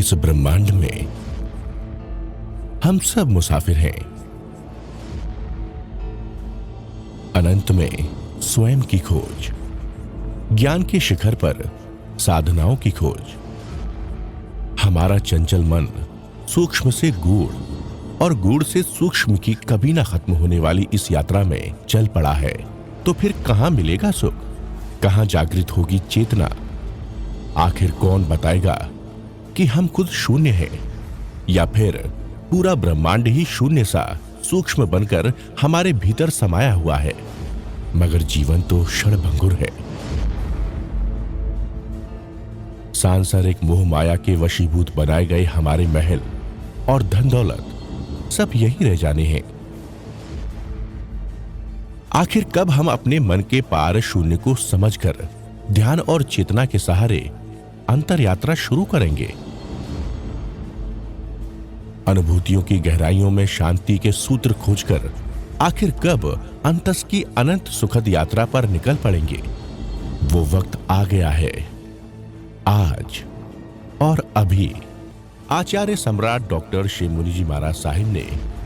इस ब्रह्मांड में हम सब मुसाफिर हैं। अनंत में स्वयं की खोज, ज्ञान के शिखर पर साधनाओं की खोज। हमारा चंचल मन सूक्ष्म से गूढ़ और गूढ़ से सूक्ष्म की कभी ना खत्म होने वाली इस यात्रा में चल पड़ा है। तो फिर कहां मिलेगा सुख, कहां जागृत होगी चेतना? आखिर कौन बताएगा कि हम खुद शून्य हैं या फिर पूरा ब्रह्मांड ही शून्य सा सूक्ष्म बनकर हमारे भीतर समाया हुआ है? मगर जीवन तो क्षणभंगुर है। सांसारिक मोह माया के वशीभूत बनाए गए हमारे महल और धन दौलत सब यहीं रह जाने हैं। आखिर कब हम अपने मन के पार शून्य को समझकर ध्यान और चेतना के सहारे अंतर यात्रा शुरू करेंगे? अनुभूतियों की गहराइयों में शांति के सूत्र खोजकर आखिर कब अंतस की अनंत सुखद यात्रा पर निकल पड़ेंगे? वो वक्त आ गया है, आज और अभी। आचार्य सम्राट डॉक्टर श्री मुनि जी महाराज साहिब ने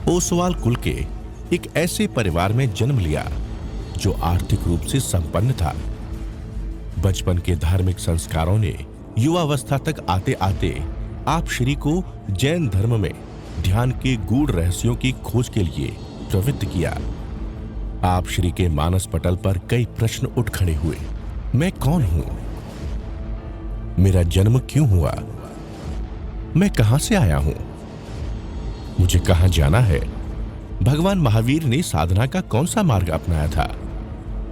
ओसवाल कुल के एक ऐसे परिवार में जन्म लिया जो आर्थिक रूप से संपन्न था। बचपन के धार्मिक संस्कारों ने युवावस्था तक आते आते आप श्री को जैन धर्म में ध्यान के गूढ़ रहस्यों की खोज के लिए प्रवृत्त किया। आप श्री के मानस पटल पर कई प्रश्न उठ खड़े हुए। मैं कौन हूं? मेरा जन्म क्यों हुआ? मैं कहां से आया हूं? मुझे कहां जाना है? भगवान महावीर ने साधना का कौन सा मार्ग अपनाया था?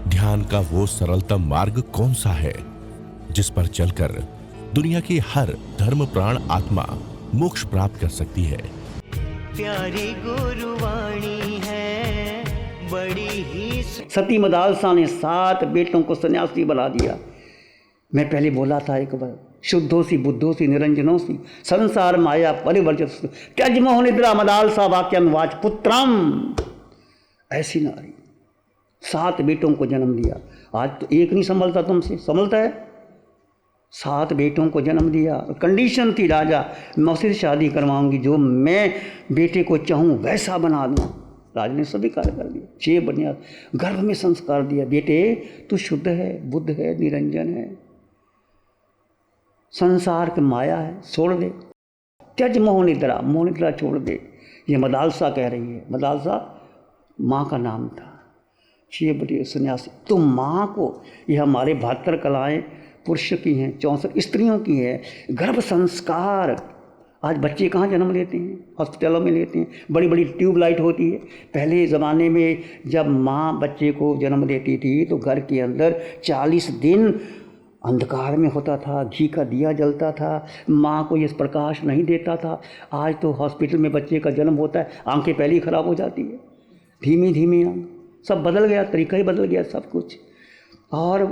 ध्यान का वो सरलतम मार्ग कौन सा है जिस पर चलकर दुनिया की हर धर्म प्राण आत्मा मोक्ष प्राप्त कर सकती है? प्यारी गुरुवाणी है बड़ी ही। सती मदालसा ने 7 बेटों को सन्यासी बना दिया। मैं पहले बोला था एक बार, शुद्धोसी बुद्धोसी निरंजनोसी संसार माया परिवर्जित त्यज मोह निद्रा मदालसा वाक्यम वाच पुत्रम। ऐसी नारी 7 बेटों को जन्म दिया। आज तो एक नहीं संभलता, तुमसे संभलता है? 7 बेटों को जन्म दिया। कंडीशन थी राजा, मैं उससे शादी करवाऊंगी जो मैं बेटे को चाहूँ वैसा बना दूँ। राजा ने स्वीकार कर दिया। 6 बढ़िया गर्भ में संस्कार दिया, बेटे तू शुद्ध है, बुद्ध है, निरंजन है, संसार की माया है, छोड़ दे, त्यज मोह निद्रा छोड़ दे। ये मदालसा कह रही है। मदालसा माँ का नाम था। 6 बड़े सन्यासी। तो माँ को, ये हमारे 72 कलाएँ पुरुष की हैं, 64 स्त्रियों की है। गर्भ संस्कार। आज बच्चे कहाँ जन्म लेते हैं? हॉस्पिटलों में लेते हैं। बड़ी बड़ी ट्यूबलाइट होती है। पहले ज़माने में जब माँ बच्चे को जन्म देती थी तो घर के अंदर 40 दिन अंधकार में होता था, घी का दिया जलता था, माँ को ये प्रकाश नहीं देता था। आज तो हॉस्पिटल में बच्चे का जन्म होता है, आंखें पहले ही खराब हो जाती है, धीमी धीमी आंख। सब बदल गया, तरीका ही बदल गया सब कुछ। और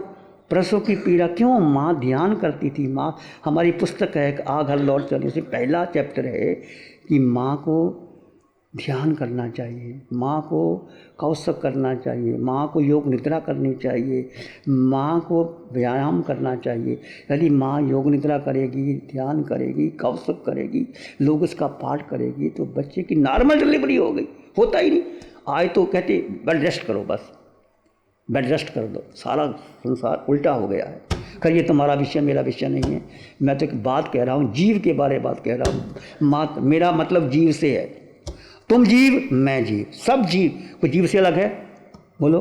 प्रसव की पीड़ा क्यों? माँ ध्यान करती थी। माँ, हमारी पुस्तक है आ घर लौट चलने से पहला चैप्टर है कि माँ को ध्यान करना चाहिए, माँ को कौशक करना चाहिए, माँ को योग निद्रा करनी चाहिए, माँ को व्यायाम करना चाहिए। यदि माँ योग निद्रा करेगी, ध्यान करेगी, कौशक करेगी, लोग इसका पाठ करेगी तो बच्चे की नॉर्मल डिलीवरी हो गई। होता ही नहीं। आज तो कहते बेड रेस्ट करो, बस बेड रेस्ट कर दो, सारा संसार उल्टा हो गया है। खैर ये तुम्हारा विषय, मेरा विषय नहीं है। मैं तो एक बात कह रहा हूँ, जीव के बारे में बात कह रहा हूँ। मेरा मतलब जीव से है। तुम जीव, मैं जीव, सब जीव। कोई जीव से अलग है? बोलो,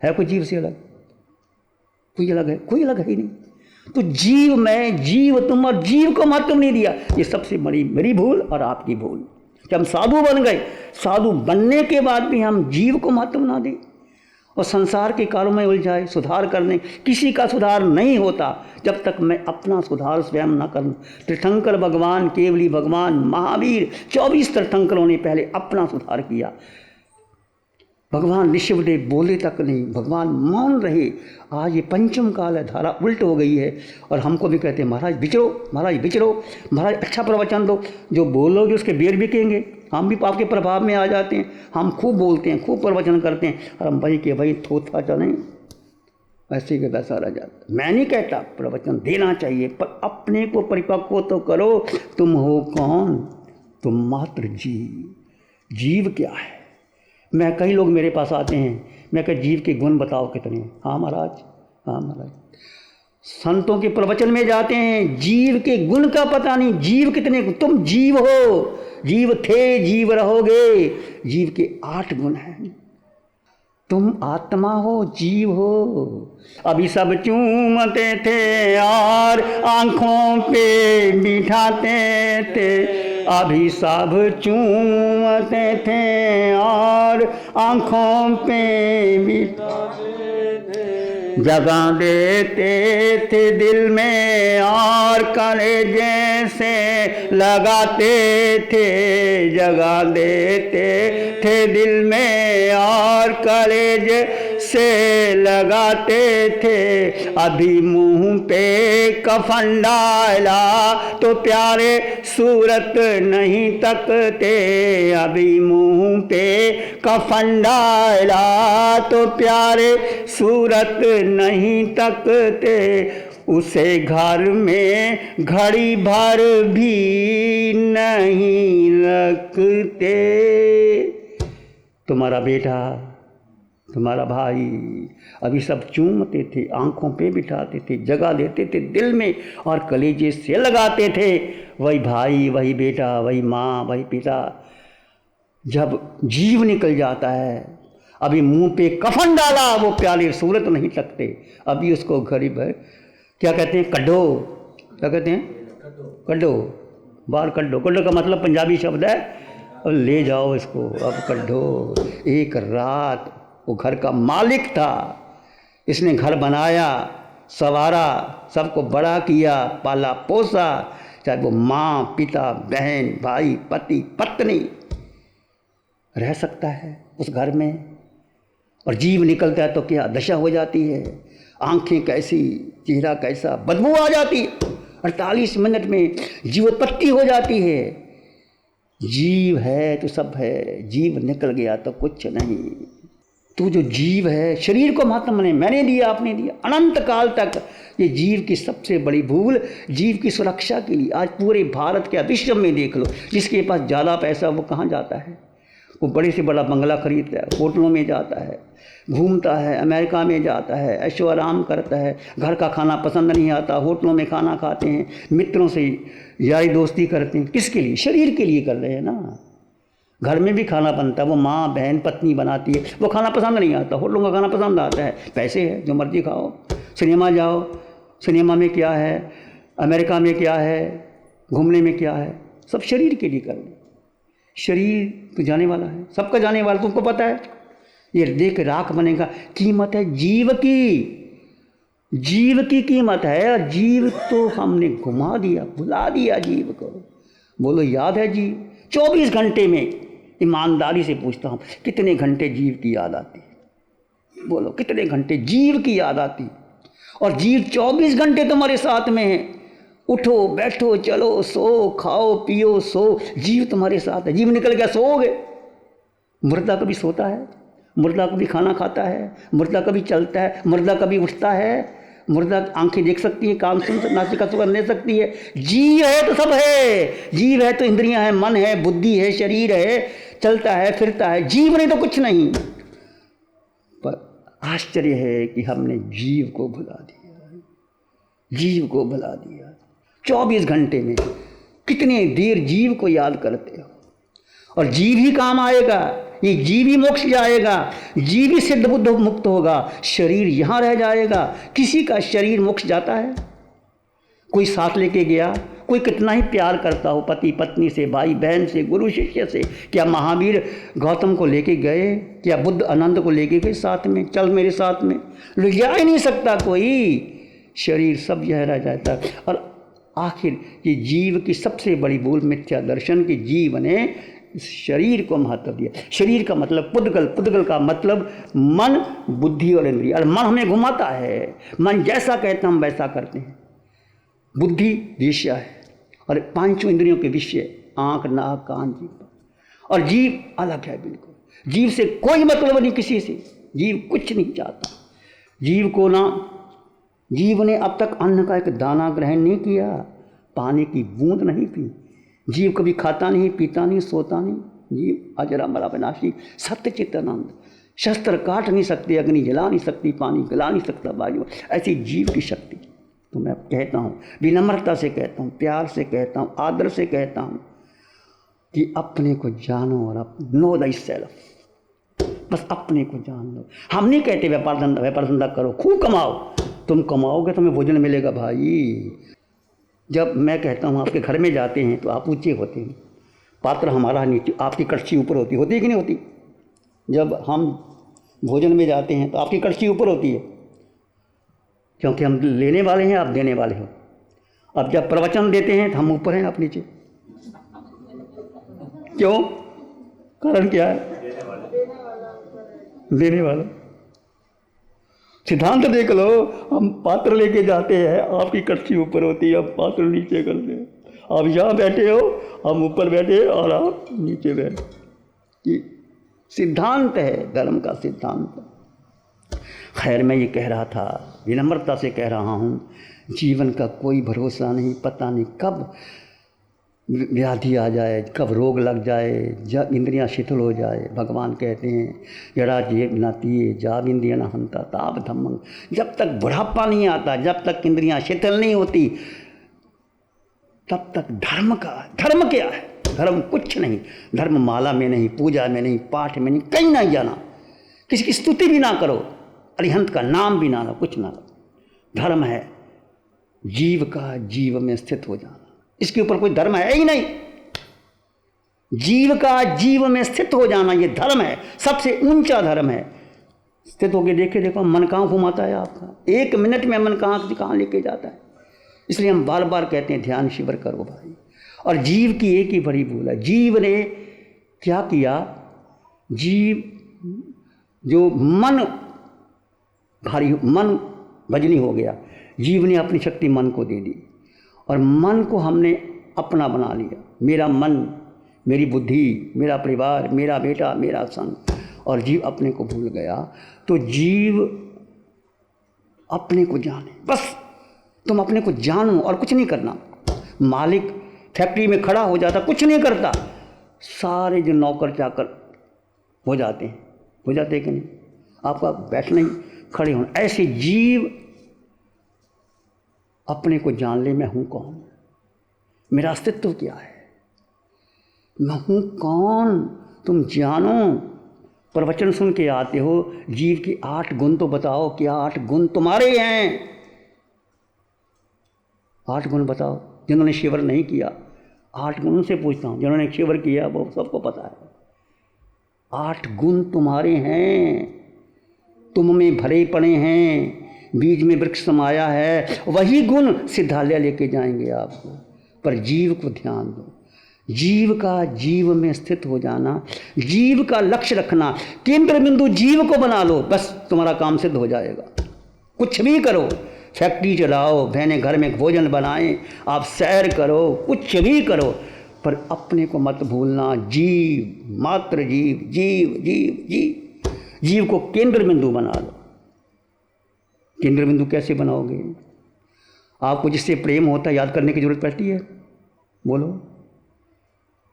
है कोई जीव से अलग? कोई अलग है? कोई अलग है ही नहीं। तो जीव मैं, जीव तुम, और जीव को महत्व नहीं दिया। ये सबसे बड़ी मेरी भूल और आपकी भूल कि हम साधु बन गए। साधु बनने के बाद भी हम जीव को महत्व ना दें और संसार के कारों में उलझाए। सुधार करने, किसी का सुधार नहीं होता जब तक मैं अपना सुधार स्वयं न करूं। तीर्थंकर भगवान, केवली भगवान, महावीर, 24 तीर्थंकरों ने पहले अपना सुधार किया। भगवान ऋषभदेव बोले तक नहीं, भगवान मौन रहे। आज ये पंचम काल है, धारा उल्ट हो गई है और हमको भी कहते हैं महाराज विचरो, महाराज विचरो, महाराज अच्छा प्रवचन दो। जो बोलोगे उसके बेर बिकेंगे। हम भी आपके प्रभाव में आ जाते हैं। हम खूब बोलते हैं, खूब प्रवचन करते हैं और हम वही के वही थोथा चलें। ऐसे के वैसा रह जाता। मैं नहीं कहता प्रवचन देना चाहिए, पर अपने को परिपक्व तो करो। तुम हो कौन? तुम मात्र जीव। जीव क्या है? मैं कई लोग मेरे पास आते हैं, मैं कह जीव के गुण बताओ कितने। हाँ महाराज, हाँ महाराज। संतों के प्रवचन में जाते हैं, जीव के गुण का पता नहीं। जीव कितने? तुम जीव हो, जीव थे, जीव रहोगे। जीव के 8 गुण हैं। तुम आत्मा हो, जीव हो। अभी सब चूमते थे और आंखों पे बिठाते थे, अभी सब चूमते थे और आंखों पे बिठाते थे, जगह देते थे दिल में और कलेजे से लगाते थे, जगह देते थे दिल में और कलेजे से लगाते थे। अभी मुंह पे कफन डाला तो प्यारे सूरत नहीं तकते, अभी मुंह पे कफन डाला तो प्यारे सूरत नहीं तकते। उसे घर में घड़ी भर भी नहीं रखते। तुम्हारा बेटा, तुम्हारा भाई, अभी सब चूमते थे, आंखों पे बिठाते थे, जगह देते थे दिल में और कलेजे से लगाते थे। वही भाई, वही बेटा, वही माँ, वही पिता। जब जीव निकल जाता है, अभी मुंह पे कफन डाला, वो प्याले सूरत नहीं तकते, अभी उसको घड़ी भर क्या कहते हैं, कड्ढो। क्या कहते हैं? कड्ढो, बाहर कड्ढो। कड्ढो का मतलब पंजाबी शब्द है, और ले जाओ इसको, अब कड्ढो। एक रात वो घर का मालिक था, इसने घर बनाया, संवारा, सबको बड़ा किया, पाला पोसा, चाहे वो माँ, पिता, बहन, भाई, पति, पत्नी, रह सकता है उस घर में। और जीव निकलता है तो क्या दशा हो जाती है। आंखें कैसी, चेहरा कैसा, बदबू आ जाती है। 48 मिनट में जीवोत्पत्ति हो जाती है। जीव है तो सब है, जीव निकल गया तो कुछ नहीं। तू जो जीव है, शरीर को महात्मा ने मैंने दिया, आपने दिया, अनंत काल तक। ये जीव की सबसे बड़ी भूल, जीव की सुरक्षा के लिए आज पूरे भारत के विश्व में देख लो, जिसके पास ज़्यादा पैसा वो कहाँ जाता है? वो बड़े से बड़ा बंगला खरीदता है, होटलों में जाता है, घूमता है, अमेरिका में जाता है, ऐशो आराम करता है। घर का खाना पसंद नहीं आता, होटलों में खाना खाते हैं, मित्रों से यारी दोस्ती करते हैं। किसके लिए? शरीर के लिए कर रहे हैं ना। घर में भी खाना बनता है, वो माँ, बहन, पत्नी बनाती है, वो खाना पसंद नहीं आता, होटलों का खाना पसंद आता है। पैसे है, जो मर्जी खाओ। सिनेमा जाओ, सिनेमा में क्या है, अमेरिका में क्या है, घूमने में क्या है, सब शरीर के लिए कर रहे हैं। शरीर तो जाने वाला है, सबका जाने वाला, तुमको पता है। ये देख राख बनेगा। कीमत है जीव की, जीव की कीमत है। और जीव तो हमने घुमा दिया, भुला दिया जीव को। बोलो याद है जीव? 24 घंटे में, ईमानदारी से पूछता हूँ, कितने घंटे जीव की याद आती? बोलो कितने घंटे जीव की याद आती? और जीव 24 घंटे तुम्हारे साथ में है। उठो, बैठो, चलो, सो, खाओ, पियो, सो, जीव तुम्हारे साथ है। जीव निकल गया, सोओगे। मुर्दा कभी सोता है? मुर्दा कभी खाना खाता है? मुर्दा कभी चलता है? मुर्दा कभी उठता है? मुर्दा आंखें देख सकती है, कान सुन, नासिका सुगंध ले सकती है। जीव है तो सब है। जीव है तो इंद्रियां हैं, मन है, बुद्धि है, शरीर है, चलता है, फिरता है। जीव नहीं तो कुछ नहीं। पर आश्चर्य है कि हमने जीव को भुला दिया, जीव को भुला दिया। 24 घंटे में कितने देर जीव को याद करते हो। और जीव ही काम आएगा, ये जीव ही मोक्ष जाएगा, जीव ही सिद्ध बुद्ध मुक्त होगा, शरीर यहाँ रह जाएगा। किसी का शरीर मोक्ष जाता है? कोई साथ लेके गया, कोई कितना ही प्यार करता हो, पति पत्नी से, भाई बहन से, गुरु शिष्य से। क्या महावीर गौतम को लेके गए? क्या बुद्ध आनंद को लेके गए साथ में? चल मेरे साथ में। ले जा ही नहीं सकता कोई। शरीर सब यह रह जाता है। और आखिर ये जीव की सबसे बड़ी भूल मिथ्या दर्शन की, जीव ने शरीर को महत्व दिया। शरीर का मतलब पुद्गल, पुद्गल का मतलब मन, बुद्धि और इंद्रिय। और मन हमें घुमाता है, मन जैसा कहता हम वैसा करते हैं। बुद्धि विषय है और 5 इंद्रियों के विषय, आँख, नाक, कान, जीभ। और जीव अलग है बिल्कुल। जीव से कोई मतलब नहीं किसी से, जीव कुछ नहीं चाहता। जीव ने अब तक अन्न का एक दाना ग्रहण नहीं किया, पानी की बूंद नहीं पी। जीव कभी खाता नहीं, पीता नहीं, सोता नहीं। जीव अजरा मरा विनाशी सत्य चित्तानंद। शस्त्र काट नहीं सकते, अग्नि जला नहीं सकती, पानी गला नहीं सकता वायु। ऐसी जीव की शक्ति। तो मैं कहता हूँ, विनम्रता से कहता हूँ, प्यार से कहता हूँ, आदर से कहता हूँ कि अपने को जानो और नो द सेल्फ। बस अपने को जान लो। हम नहीं कहते व्यापार धंधा करो, खूब कमाओ। तुम कमाओगे तुम्हें भोजन मिलेगा भाई। जब मैं कहता हूँ आपके घर में जाते हैं तो आप ऊँचे होते हैं, पात्र हमारा नीचे, आपकी कड़छी ऊपर होती है कि नहीं होती? जब हम भोजन में जाते हैं तो आपकी कड़छी ऊपर होती है, क्योंकि हम लेने वाले हैं, आप देने वाले हो। अब जब प्रवचन देते हैं तो हम ऊपर हैं, आप नीचे। क्यों? कारण क्या है? देने वाला। सिद्धांत देख लो, हम पात्र लेके जाते हैं, आपकी कड़छी ऊपर होती है, अब पात्र नीचे करते हैं। आप यहाँ बैठे हो, हम ऊपर बैठे और आप नीचे बैठे। ये सिद्धांत है, धर्म का सिद्धांत। खैर, मैं ये कह रहा था, विनम्रता से कह रहा हूँ, जीवन का कोई भरोसा नहीं, पता नहीं कब व्याधि आ जाए, कब रोग लग जाए, जब इंद्रियां शिथिल हो जाए। भगवान कहते हैं, जरा जे नाती जाब इंद्रिया न हंता ताब धम्म। जब तक बुढ़ापा नहीं आता, जब तक इंद्रियां शिथिल नहीं होती, तब तक धर्म क्या है? धर्म कुछ नहीं। धर्म माला में नहीं, पूजा में नहीं, पाठ में नहीं, कहीं नहीं जाना, किसी की स्तुति भी ना करो, अरिहंत का नाम भी ना लो, कुछ ना लो। धर्म है जीव का जीव में स्थित हो जाना। इसके ऊपर कोई धर्म है ही नहीं। जीव का जीव में स्थित हो जाना, ये धर्म है, सबसे ऊंचा धर्म है। स्थित होके देखो मन कहाँ घुमाता है आपका। 1 मिनट में मन कहाँ लेके जाता है। इसलिए हम बार बार कहते हैं, ध्यान शिविर करो भाई। और जीव की एक ही बड़ी भूल है। जीव ने क्या किया? जीव जो मन भजनी हो गया, जीव ने अपनी शक्ति मन को दे दी और मन को हमने अपना बना लिया। मेरा मन, मेरी बुद्धि, मेरा परिवार, मेरा बेटा, मेरा संग, और जीव अपने को भूल गया। तो जीव अपने को जाने, बस तुम अपने को जानो और कुछ नहीं करना। मालिक फैक्ट्री में खड़ा हो जाता, कुछ नहीं करता, सारे जो नौकर चाकर हो जाते कि नहीं? आपका बैठना ही, खड़े होना। ऐसे जीव अपने को जान ले, मैं हूँ कौन, मेरा अस्तित्व क्या है, मैं हूँ कौन, तुम जानो। प्रवचन सुन के आते हो, जीव की 8 गुण तो बताओ, क्या 8 गुण तुम्हारे हैं? 8 गुण बताओ। जिन्होंने शिविर नहीं किया, 8 गुण से पूछता हूँ। जिन्होंने शिविर किया वो सबको पता है। 8 गुण तुम्हारे हैं, तुम में भरे पड़े हैं, बीज में वृक्ष समाया है। वही गुण सिद्धालय लेके जाएंगे आपको। पर जीव को ध्यान दो, जीव का जीव में स्थित हो जाना, जीव का लक्ष्य रखना, केंद्र बिंदु जीव को बना लो, बस तुम्हारा काम सिद्ध हो जाएगा। कुछ भी करो, फैक्ट्री चलाओ, बहने घर में भोजन बनाएं, आप सैर करो, कुछ भी करो, पर अपने को मत भूलना। जीव, मात्र जीव, जीव जीव जीव, जीव को केंद्र बिंदु बना लो। केंद्र बिंदु कैसे बनाओगे? आपको जिससे प्रेम होता है याद करने की जरूरत पड़ती है? बोलो,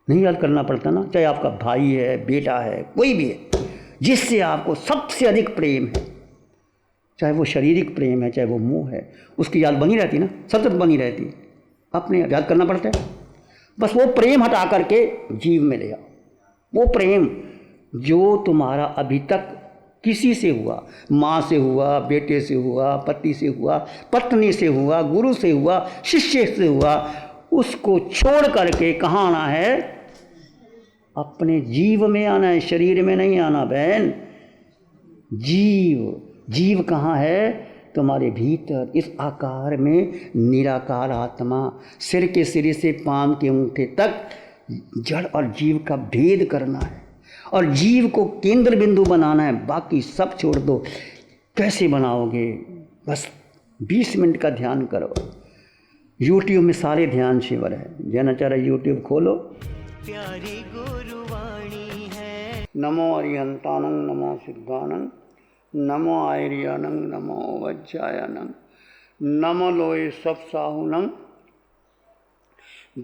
नहीं याद करना पड़ता ना। चाहे आपका भाई है, बेटा है, कोई भी है, जिससे आपको सबसे अधिक प्रेम है, चाहे वो शारीरिक प्रेम है, चाहे वो मोह है, उसकी याद बनी रहती ना, सतत बनी रहती। अपने याद करना पड़ता है। बस वो प्रेम हटा करके जीव में ले आओ। वो प्रेम जो तुम्हारा अभी तक किसी से हुआ, माँ से हुआ, बेटे से हुआ, पति से हुआ, पत्नी से हुआ, गुरु से हुआ, शिष्य से हुआ, उसको छोड़ करके कहाँ आना है? अपने जीव में आना है, शरीर में नहीं आना बहन। जीव कहाँ है? तुम्हारे भीतर, इस आकार में निराकार आत्मा, सिर के सिरे से पांव के अंगूठे तक जड़ और जीव का भेद करना है और जीव को केंद्र बिंदु बनाना है। बाकी सब छोड़ दो। कैसे बनाओगे? बस 20 मिनट का ध्यान करो। YouTube में सारे ध्यान शिविर है। जैनाचार्य YouTube खोलो। प्यारी गुरुवाणी है। नमो अरिहंतानंद, नमो सिद्धानंद, नमो आयर्यानं नमो वज्रायनं नमो लोए सब साहुनं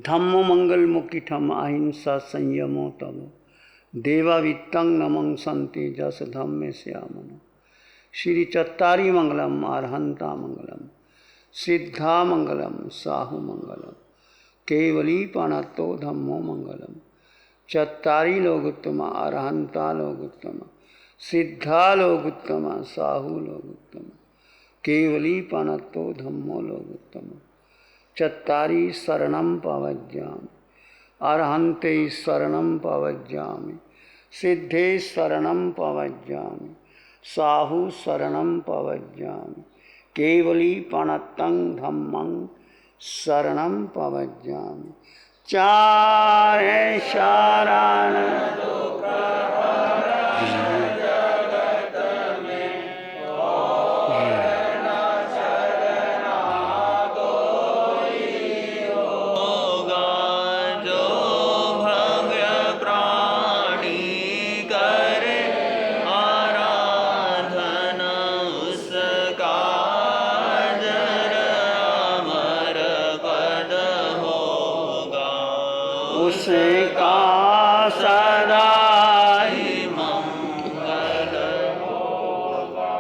धम्मो मंगल मुक्तिठम अहिंसा संयमो तब देवावित्तं नमं संति जस धम्मे श्यामन श्री चत्तारी मंगलम अरहंता मंगलम सिद्धा मंगलम साहु मंगलम केवली पाणतो धम्मो मंगलम चत्तारी लोगोत्तम अरहंता लोगोत्तम सिद्धा लोगोत्तम साहु लोगोत्तम केवली पाणतो धम्मो लोगोत्तम चत्तारी शरणं पवज्जामि अरहन्ते शरणं पवज्जामि सिद्धे शरणं पवज्जामि साहु शरणं पवज्जामि केवली पाणतं धम्मं शरणं पवज्जामि चारे शरण उसका सदा ही मंगल होगा।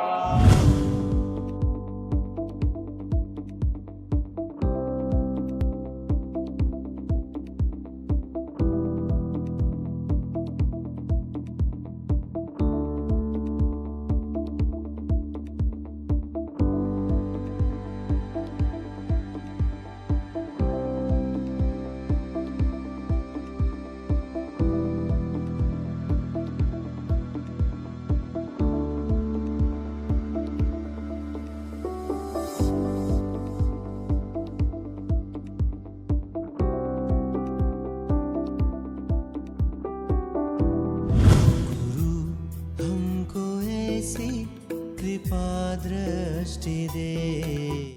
कृपा दृष्टि दे।